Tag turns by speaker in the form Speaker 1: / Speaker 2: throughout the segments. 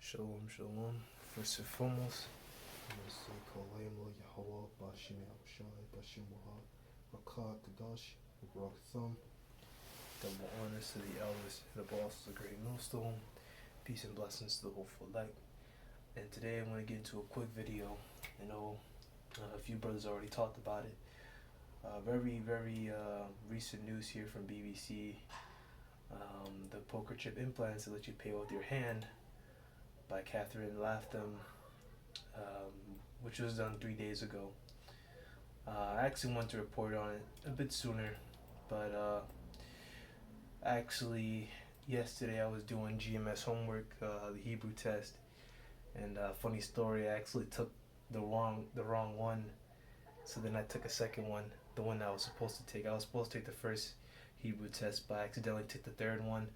Speaker 1: Shalom, shalom. First and foremost, I'm going to say Kolayim Yahweh Bashim Yahushai Bashim Wahab Rakah Kadash Barak Thumb. Double honors to the elders, the boss of the great millstone. Peace and blessings to the hopeful light. And today I'm going to get into a quick video. I know a few brothers already talked about it. Very recent news here from BBC. The poker chip implants that let you pay with your hand by Catherine Latham, which was done 3 days ago. I actually wanted to report on it a bit sooner, but actually yesterday I was doing GMS homework, the Hebrew test, and funny story, I actually took the wrong one, so then I took a second one, the one that I was supposed to take. I was supposed to take the first Hebrew test, but I accidentally took the third one,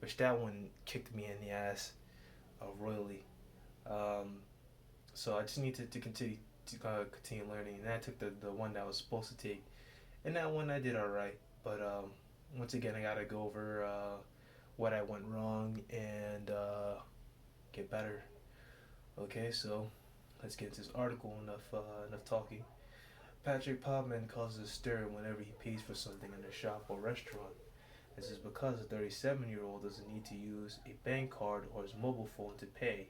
Speaker 1: which that one kicked me in the ass royally. So I just need to continue learning, and I took the one that I was supposed to take, and that one I did alright, but once again I gotta go over what I went wrong and get better. Okay, so let's get into this article. Enough talking. Patrick Podman causes a stir whenever he pays for something in a shop or restaurant. This is because the 37-year-old doesn't need to use a bank card or his mobile phone to pay.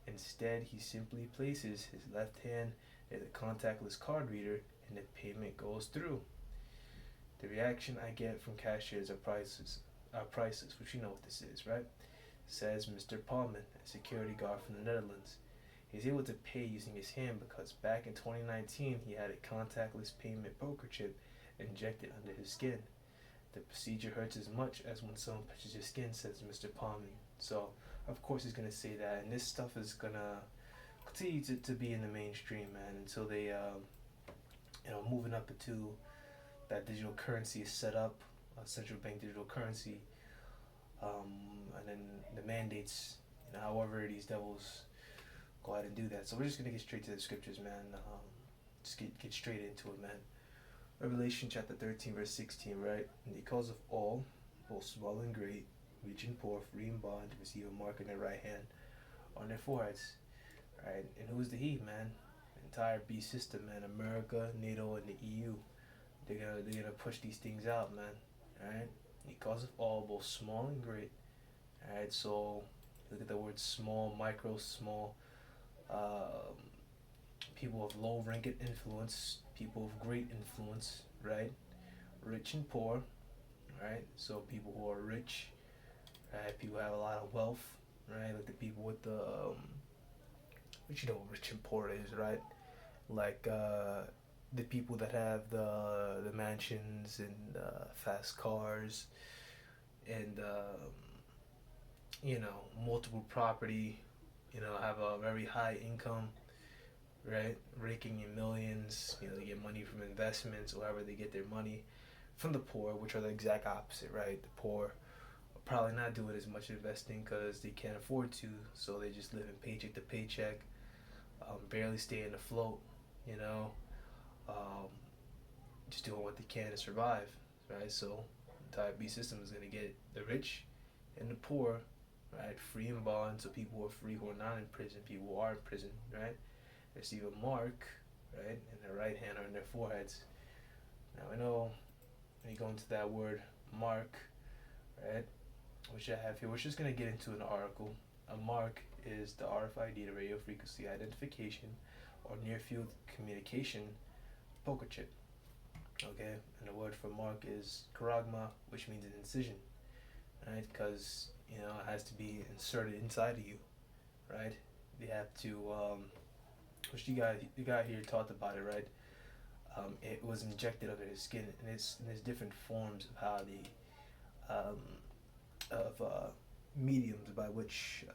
Speaker 1: Instead, he simply places his left hand in the contactless card reader and the payment goes through. The reaction I get from cashiers are priceless, which you know what this is, right? Says Mr. Palman, a security guard from the Netherlands. He's able to pay using his hand because back in 2019 he had a contactless payment poker chip injected under his skin. The procedure hurts as much as when someone touches your skin, says Mr. Palman. So, of course he's going to say that, and this stuff is going to continue to be in the mainstream, man, until they, moving up into that digital currency is set up, central bank digital currency, and then the mandates, however these devils go ahead and do that. So we're just going to get straight to the scriptures, man. Just get straight into it, man. Revelation chapter 13, verse 16, right? And he calls of all, both small and great, rich and poor, free and bond, to receive a mark in their right hand, on their foreheads, right? And who's the he, man? The entire beast system, man. America, NATO, and the EU. They're gonna push these things out, man. Alright? He calls of all, both small and great. Alright, so look at the word small, micro, small. People of low rank and influence, people of great influence, right? Rich and poor, right? So people who are rich, right? People who have a lot of wealth, right? Like the people with the, which you know what rich and poor is, right? Like the people that have the mansions and fast cars and multiple property, have a very high income, right? Raking in millions, they get money from investments, or however they get their money. From the poor, which are the exact opposite, right? The poor are probably not doing as much investing because they can't afford to, so they just living paycheck to paycheck, barely staying afloat, just doing what they can to survive, right? So the entire beast system is going to get the rich and the poor, right, free and bond. So people who are free, who are not in prison, people who are in prison, right, receive a mark, right, in their right hand or in their foreheads. Now I know when you go into that word mark, right, which I have here, we're just going to get into an article. A mark is the RFID, the radio frequency identification or near field communication poker chip. Okay, and the word for mark is karagma, which means an incision, right? Because it has to be inserted inside of you, right? They have to, which the guy here talked about it, right? It was injected under his skin, and there's different forms of how the mediums by which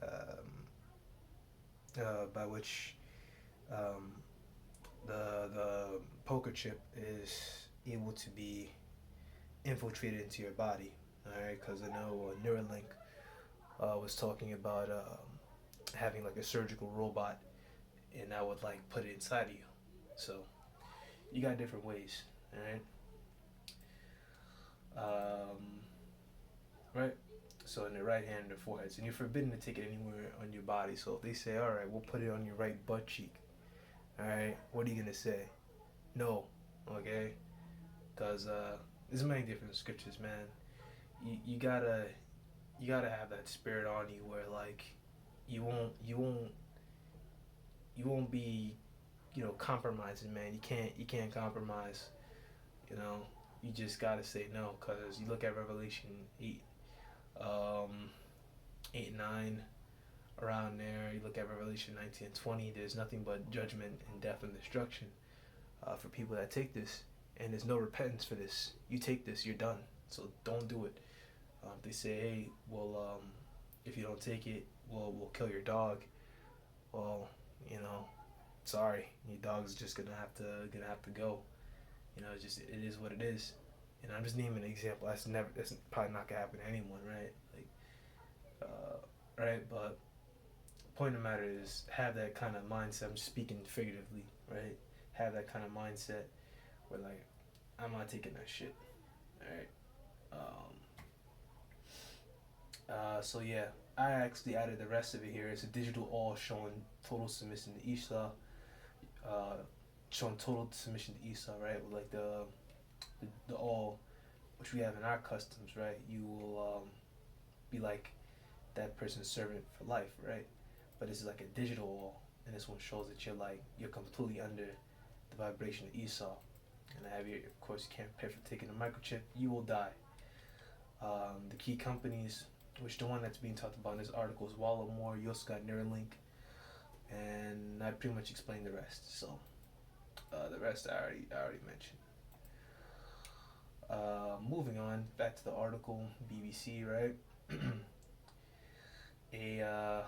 Speaker 1: the poker chip is able to be infiltrated into your body. Alright, because I know Neuralink was talking about having like a surgical robot, and I would like put it inside of you. So you got different ways, alright? Right? So in the right hand and the foreheads, and you're forbidden to take it anywhere on your body. So if they say, all right, we'll put it on your right butt cheek, all right, what are you gonna say? No, okay, because there's many different scriptures, man. You gotta have that spirit on you where like you won't you won't you won't be compromising, man. You can't compromise. You know, you just gotta say no, because you look at Revelation 8, um, 8, 9, around there. You look at Revelation 19 and 20. There's nothing but judgment and death and destruction for people that take this, and there's no repentance for this. You take this, you're done. So don't do it. They say, hey, well, if you don't take it, we'll kill your dog. Well, you know, sorry, your dog's just gonna have to go. It is what it is. And I'm just naming an example. That's probably not gonna happen to anyone, right? Like, right? But point of the matter is, have that kind of mindset. I'm speaking figuratively, right? Have that kind of mindset where like, I'm not taking that shit, all right? So yeah, I actually added the rest of it here. It's a digital all showing total submission to Esau, uh, showing total submission to Esau, right? With like the all, which we have in our customs, right? You will be like that person's servant for life, right? But this is like a digital all, and this one shows that you're completely under the vibration of Esau. And I have here, of course, you can't pay for taking a microchip. You will die. The key companies, which the one that's being talked about in this article is Wallamore. You also got Neuralink, and I pretty much explained the rest. So the rest I already mentioned. Moving on back to the article, BBC, right? A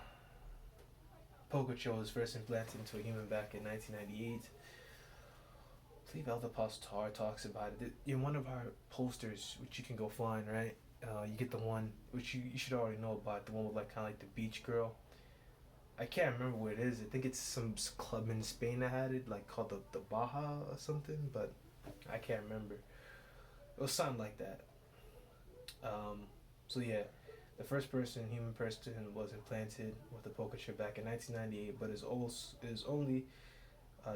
Speaker 1: poker chip was first implanted into a human back in 1998. I believe Elder Apostle Tar talks about it in one of our posters, which you can go find, right? You get the one which you should already know about, the one with like kind of like the beach girl. I can't remember what it is. I think it's some club in Spain that had it, like called the Baja or something, but I can't remember. It was something like that. So yeah, the first human person, was implanted with a poker chip back in 1998, but is only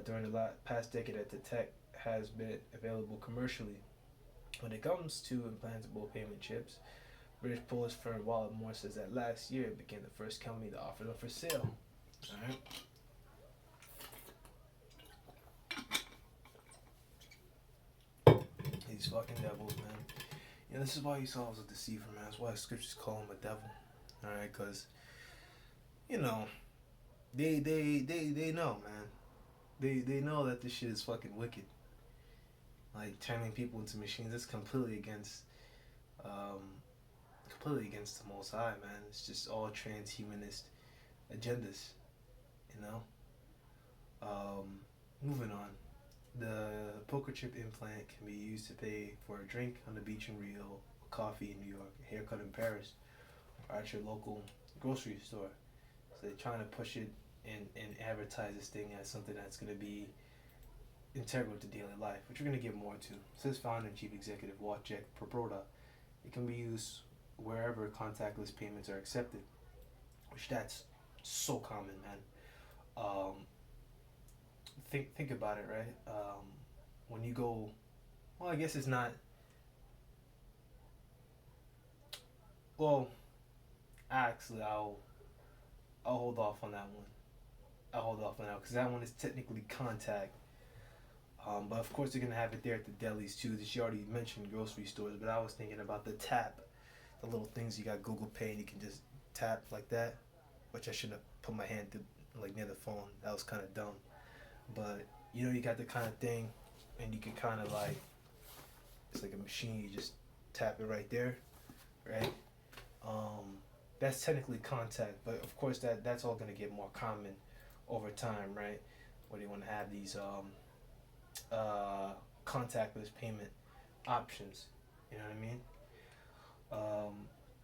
Speaker 1: during the past decade that the tech has been available commercially. When it comes to implantable payment chips, British Polish firm Wallamore says that last year it became the first company to offer them for sale. Alright. These fucking devils, man. Yeah, this is why Esau was a deceiver, man. That's why the scriptures call him a devil. Alright, because, they know, man. They know that this shit is fucking wicked. Like, turning people into machines, that's um, completely against the Most High, man. It's just all transhumanist agendas, you know? Moving on. The poker chip implant can be used to pay for a drink on the beach in Rio, coffee in New York, a haircut in Paris, or at your local grocery store. So they're trying to push it and advertise this thing as something that's going to be integral to daily life, which we're going to get more to. Says founder and chief executive Wojciech Proproda. It can be used wherever contactless payments are accepted, which that's so common, man. Think about it, right? When you go, well, I guess it's not. Well, actually, I'll hold off on that one. I'll hold off on that because that one is technically contact. But of course, they're gonna have it there at the delis too. She already mentioned grocery stores, but I was thinking about the tap, the little things you got Google Pay and you can just tap like that, which I shouldn't have put my hand to like near the phone. That was kind of dumb. But you got the kind of thing, and you can kind of like, it's like a machine. You just tap it right there, right? That's technically contact, but of course that's all gonna get more common over time, right? Where they want to have these contactless payment options. You know what I mean?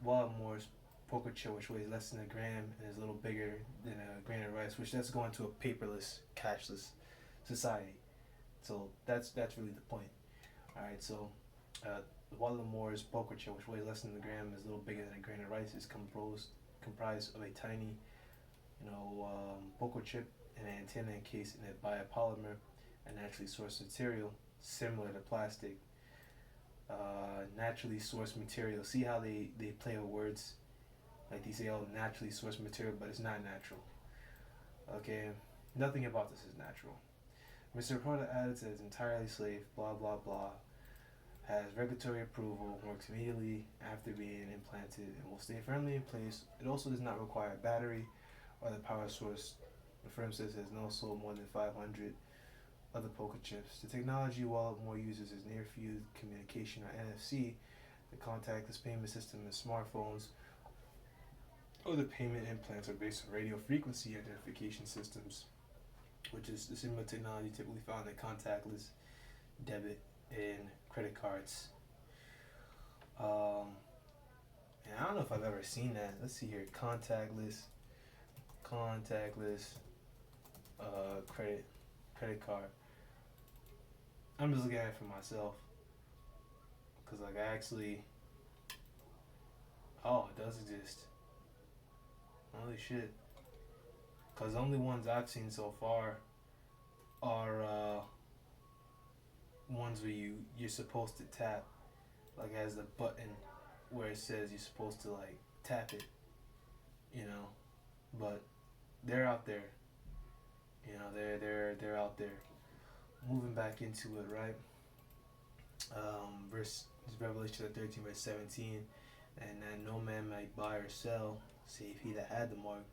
Speaker 1: Walmart's poker chip, which weighs less than a gram and is a little bigger than a grain of rice, which that's going to a paperless, cashless society. So that's really the point. All right, so Wallenmore's poker chip, which weighs less than a gram, is a little bigger than a grain of rice, is comprised of a tiny, poker chip and an antenna encased in it by a polymer, a naturally sourced material similar to plastic. Naturally sourced material. See how they play with words? Like they say, oh, naturally sourced material, but it's not natural. Okay, nothing about this is natural. Mr. Porter added that it's entirely safe, blah blah blah, has regulatory approval, works immediately after being implanted, and will stay firmly in place. It also does not require a battery or the power source. The firm says it has no sold more than 500 other poker chips. The technology Walletmore uses is near field communication or NFC. The contactless payment system in smartphones or the payment implants are based on radio frequency identification systems, which is the similar technology typically found in contactless debit and credit cards. And I don't know if I've ever seen that. Let's see here, contactless credit card. I'm just looking at it for myself, cause like I actually, oh, it does exist. Holy shit! Cause the only ones I've seen so far are ones where you're supposed to tap, like as the button where it says you're supposed to like tap it, you know. But they're out there, they're out there. Moving back into it, right? Verse Revelation 13, verse 17, and that no man might buy or sell, save he that had the mark,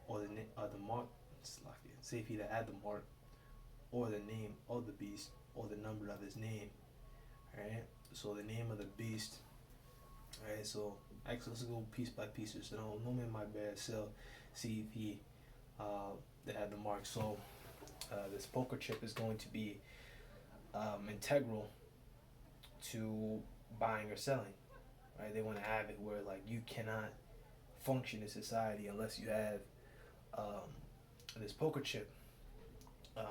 Speaker 1: or the mark. Save he that had the mark, or the name of the beast, or the number of his name. Right. So the name of the beast. Right. So actually, let's go piece by piece. So no man might buy or sell, see if he that had the mark. So this poker chip is going to be integral to buying or selling, right? They want to have it where like you cannot function in society unless you have this poker chip,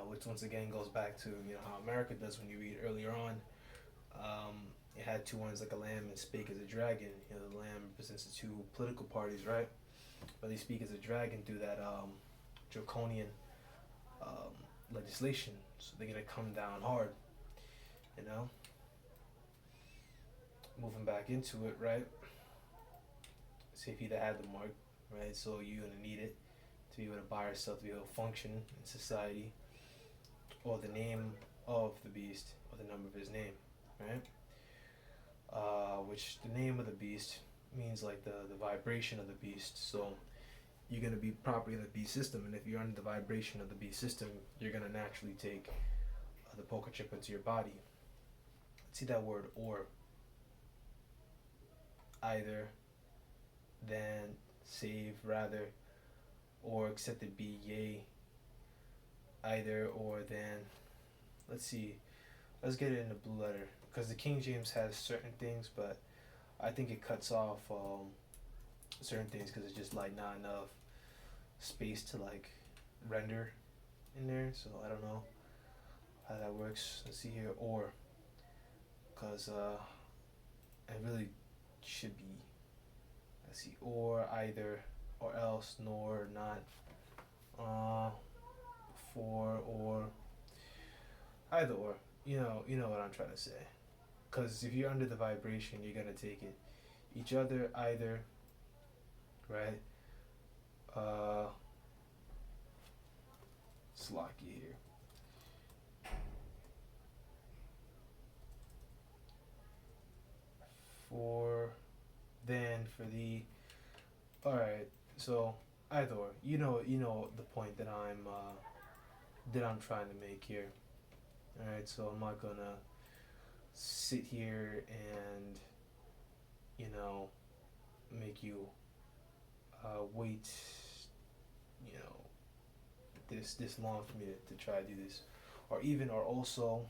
Speaker 1: which once again goes back to how America does when you read earlier on. It had two horns like a lamb and spake as a dragon. The lamb represents the two political parties, right? But they speak as a dragon through that draconian legislation, so they're gonna come down hard, you know. Moving back into it, right? Say if you had the mark, right? So you're gonna need it to be able to buy or sell, to be able to function in society, or the name of the beast, or the number of his name, right? Which the name of the beast means like the vibration of the beast. So you're gonna be properly in the beast system, and if you're under the vibration of the beast system, you're gonna naturally take the poker chip into your body. See that word or. Either, then, save, rather, or accepted be yea. Either, or, then. Let's see. Let's get it in the blue letter. Because the King James has certain things, but I think it cuts off certain things because it's just like not enough space to like render in there. So I don't know how that works. Let's see here. Or. Because I really should be, let's see, or, either, or else, nor, not, for, or, either or. You know what I'm trying to say. Because if you're under the vibration, you're gonna take it. Each other, either, right? Slocky here. For, then, for the. All right. So either or. You know the point that I'm trying to make here. All right. So I'm not gonna sit here and make you wait this long for me to try to do this, or even, or also.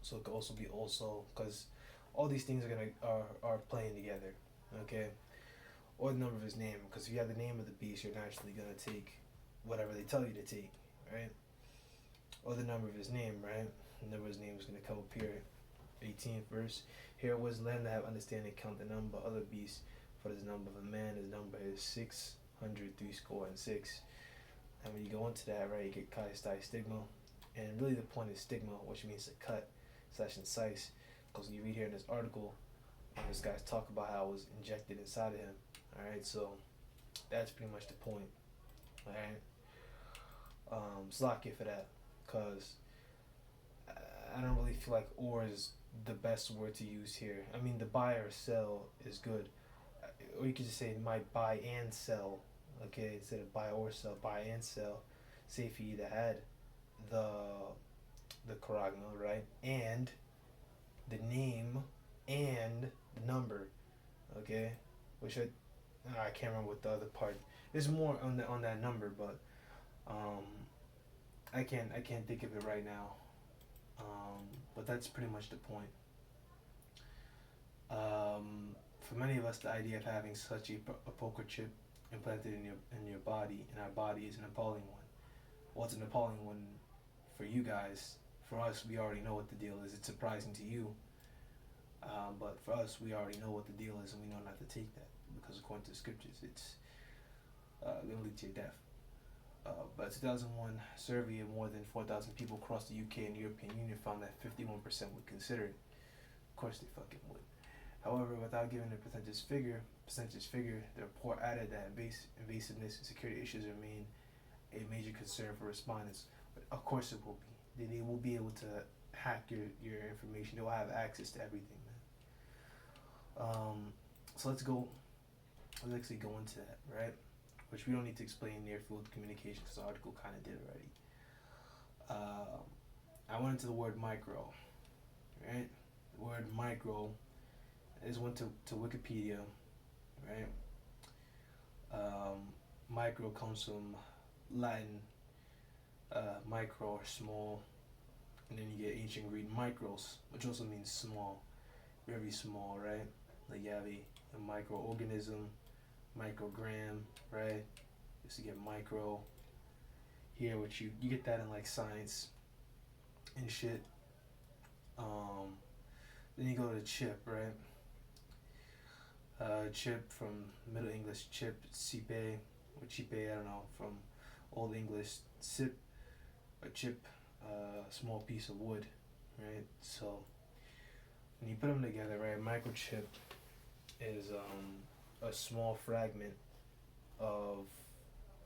Speaker 1: So it could also be also, because all these things are playing together. Okay. Or the number of his name, because if you have the name of the beast, you're naturally gonna take whatever they tell you to take, right? Or the number of his name, right? The number of his name is gonna come up here. 18th verse. Here was let him that have understanding count the number of other beasts, for the number of a man, his number is 636. And when you go into that, right, you get chi stigma. And really the point is stigma, which means to cut slash incise. Because when you read here in this article, this guy's talk about how it was injected inside of him. Alright, so that's pretty much the point. Alright. Slack for that. Because I don't really feel like or is the best word to use here. I mean, the buy or sell is good. Or you could just say might buy and sell. Okay, instead of buy or sell, buy and sell. Say if you either had the charagma, right, and the name and the number, okay, which I can't remember what the other part. There's more on that number, but I can't think of it right now. But that's pretty much the point. For many of us, the idea of having such a poker chip implanted in your body, in our body, is an appalling one. Well, it's an appalling one for you guys. For us, we already know what the deal is. It's surprising to you, but for us, we already know what the deal is, and we know not to take that because according to the scriptures, it's going to lead to your death. But 2001 survey of more than 4,000 people across the UK and the European Union found that 51% would consider it. Of course they fucking would. However, without giving a percentage figure, the report added that invasiveness and security issues remain a major concern for respondents. But of course it will be. They will be able to hack your information. They will have access to everything, man. So let's actually go into that, right? Which we don't need to explain near field communication because the article kind of did already. I went into the word micro, right? The word micro is went to Wikipedia, right? Micro comes from Latin micro or small, and then you get ancient Greek micros, which also means small, very small, right? Like you have a microorganism, microgram, right? Just to get micro here, which you get that in like science and shit. Then you go to chip, right? Chip from Middle English chip, cipe, or chipe, I don't know, from Old English sip, a chip, small piece of wood, right? So when you put them together, right, microchip is a small fragment of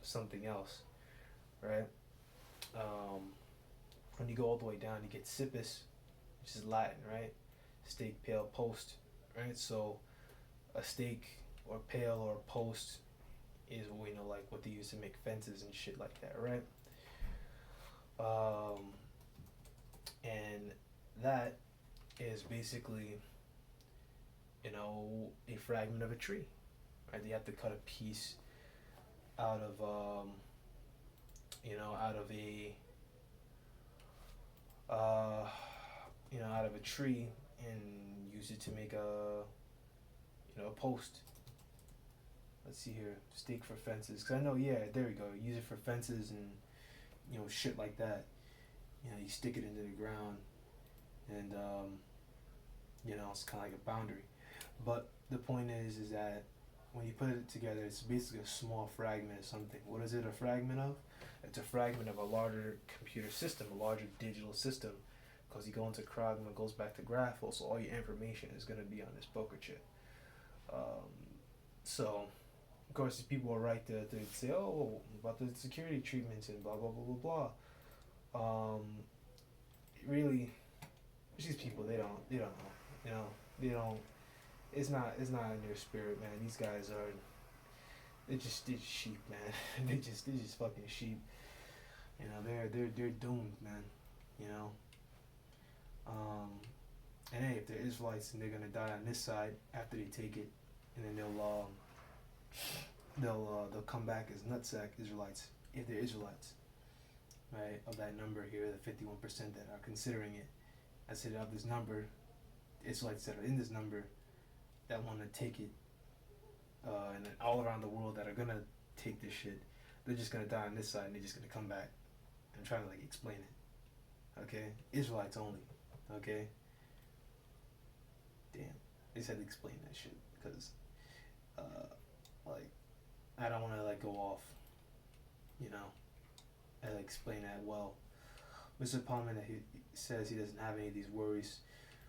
Speaker 1: something else, right? When you go all the way down, you get cipis, which is Latin, right? Stake, pale, post, right? So a stake or pale or post is what we know, like what they use to make fences and shit like that, right? And that is basically, a fragment of a tree, right? You have to cut a piece out of, out of a tree and use it to make a post. Let's see here, stake for fences. Cause I know, yeah, there we go. Use it for fences and shit like that. You stick it into the ground, and it's kind of like a boundary. But the point is that when you put it together, it's basically a small fragment of something. What is it a fragment of? It's a fragment of a larger computer system, a larger digital system. Because you go into charagma, it goes back to Graphos, so all your information is going to be on this poker chip. So, of course, people are right to say, oh, about the security treatments and blah, blah, blah, blah, blah. Really, these people, they don't know. They don't, it's not in their spirit, man. These guys are, they're just sheep, man. they're just fucking sheep. They're doomed, man. And hey, if they're Israelites and they're gonna die on this side after they take it, and then they'll come back as nutsack Israelites if they're Israelites, right? Of that number here, the 51% that are considering it. I said of this number, Israelites that are in this number that want to take it, and then all around the world that are gonna take this shit, they're just gonna die on this side and they're just gonna come back and try to explain it. Okay, Israelites only. Okay, damn, they said to explain that shit because, like, I don't want to like go off, you know, and like, explain that well. Mr. Palmer he says he doesn't have any of these worries.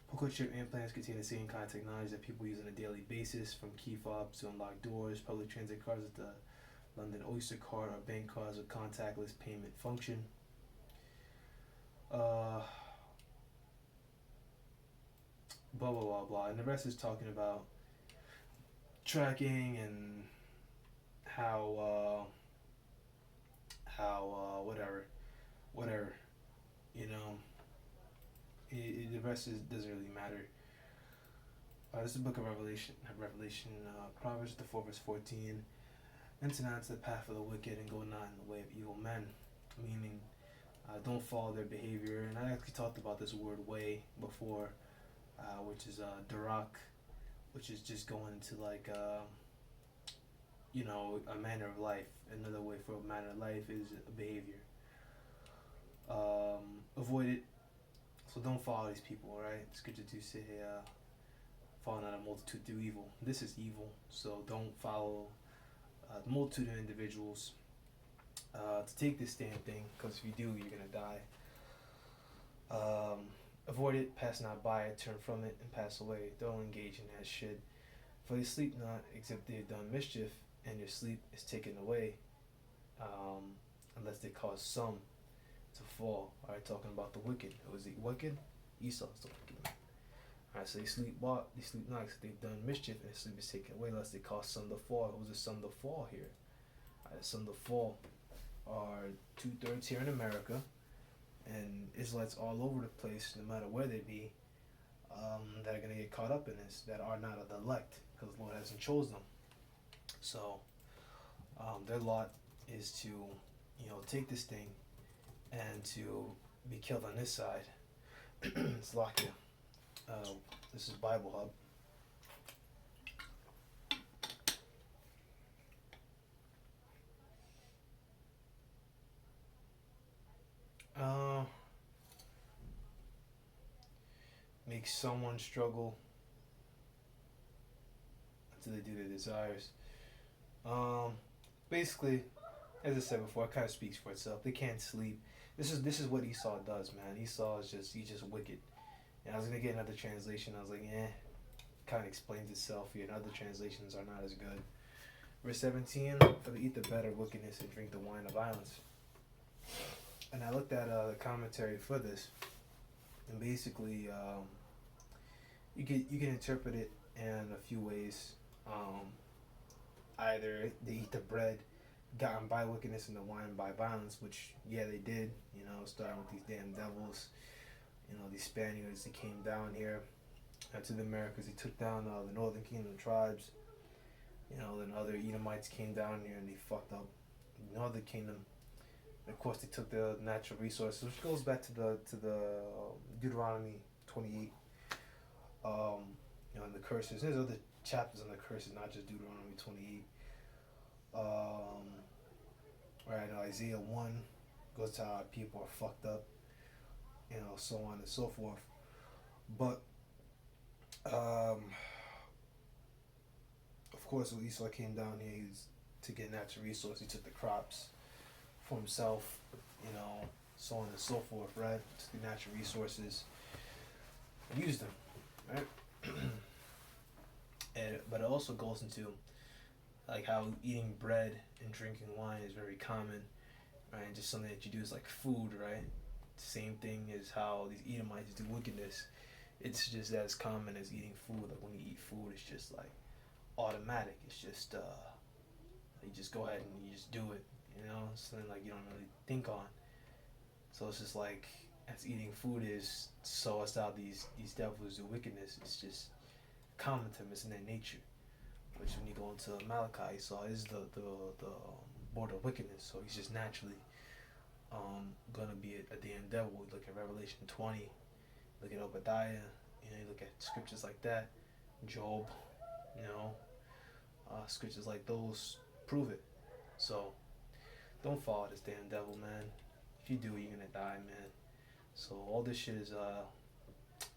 Speaker 1: Poco chip implants contain the same kind of technology that people use on a daily basis, from key fobs to unlock doors, public transit cards with the London Oyster card, or bank cards with contactless payment function. Blah blah blah blah, and the rest is talking about tracking and how whatever, you know. The rest doesn't really matter. This is the book of Revelation, Proverbs the 4 verse 14. Enter not into the path of the wicked, and go not in the way of evil men. Meaning, don't follow their behavior. And I actually talked about this word "way" before, which is darak, which is just going into like a manner of life. Another way for a manner of life is a behavior. Avoid it. So don't follow these people, right? Scripture do say, follow not a multitude through evil. This is evil, so don't follow the multitude of individuals to take this damn thing, because if you do, you're gonna die. Avoid it, pass not by it, turn from it, and pass away. Don't engage in that shit. For they sleep not, except they have done mischief, and your sleep is taken away, unless they cause some to fall. Alright, talking about the wicked. Who is the wicked? Esau's the wicked man. Alright, so they sleep not, because they've done mischief, and their sleep is taken away, lest they cause some to fall. Who's the some to fall here? Alright, the some to fall are 2/3 here in America, and Israelites all over the place, no matter where they be, that are going to get caught up in this, that are not of the elect, because the Lord hasn't chosen them. So, their lot is to, take this thing and to be killed on this side. Slovakia. This is Bible Hub. Make someone struggle until they do their desires. Basically, as I said before, it kind of speaks for itself. They can't sleep. This is what Esau does, man. Esau is he's just wicked. And I was gonna get another translation. I was like, kind of explains itself here. And other translations are not as good. Verse 17: For they eat the bread of wickedness and drink the wine of violence. And I looked at the commentary for this, and basically, you can interpret it in a few ways. Either they eat the bread gotten by wickedness and the wine by violence, which they did. Starting with these damn devils. These Spaniards, they came down here to the Americas. They took down the Northern Kingdom tribes. Then other Edomites came down here and they fucked up the Northern Kingdom. And of course, they took the natural resources, which goes back to the Deuteronomy 28. And the curses. There's other chapters on the curses, not just Deuteronomy 28. Right now, Isaiah 1 goes to how people are fucked up, so on and so forth. But, of course, when Esau came down here, he's to get natural resources. He took the crops for himself, so on and so forth, right? Took the natural resources and used them, right? But it also goes into like how eating bread and drinking wine is very common, right? And just something that you do is like food, right? Same thing as how these Edomites do wickedness. It's just as common as eating food. Like when you eat food, it's just like automatic. It's just you just go ahead and you just do it. Something like you don't really think on. So it's just like as eating food is, so it's how these devils do wickedness. It's just common to them. It's in their nature. Which when you go into Malachi, Esau is the border of wickedness. So he's just naturally gonna be a damn devil. You look at Revelation 20, look at Obadiah, you look at scriptures like that, Job, scriptures like those prove it. So don't follow this damn devil, man. If you do, you're gonna die, man. So all this shit is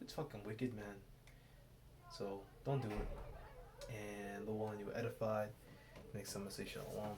Speaker 1: it's fucking wicked, man. So don't do it. And Lord willing, you were edified. Next time I say shalom.